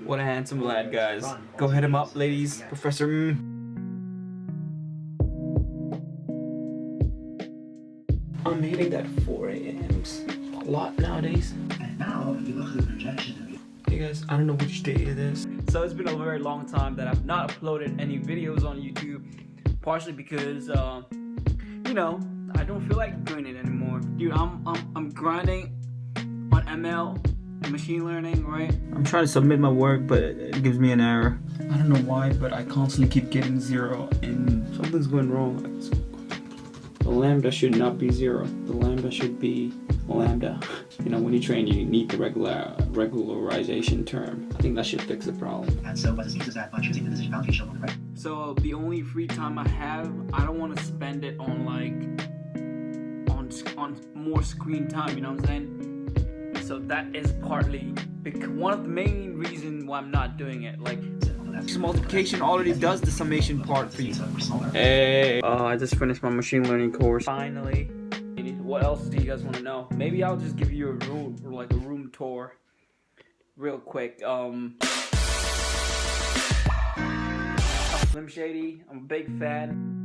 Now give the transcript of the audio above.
What a handsome lad, guys. Go hit him up, ladies. Professor I'm hitting that 4 a.m.s a lot nowadays. And now you look at the projection. Hey guys, I don't know which day it is. So it's been a very long time that I've not uploaded any videos on YouTube. Partially because, you know, I don't feel like doing it anymore. Dude, I'm grinding on ML, machine learning, right? I'm trying to submit my work, but it gives me an error. I don't know why, but I constantly keep getting 0 and something's going wrong. The lambda should not be 0. The lambda should be lambda. You know, when you train, you need the regularization term. I think that should fix the problem. And so what this means is that by choosing the decision boundary shown on the right. So the only free time I have, I don't want to spend it on on more screen time. You know what I'm saying? So that is partly one of the main reasons why I'm not doing it. Like, this multiplication already does the summation part for you. Hey, I just finished my machine learning course. Finally. What else do you guys want to know? Maybe I'll just give you a room tour real quick. Slim Shady, I'm a big fan.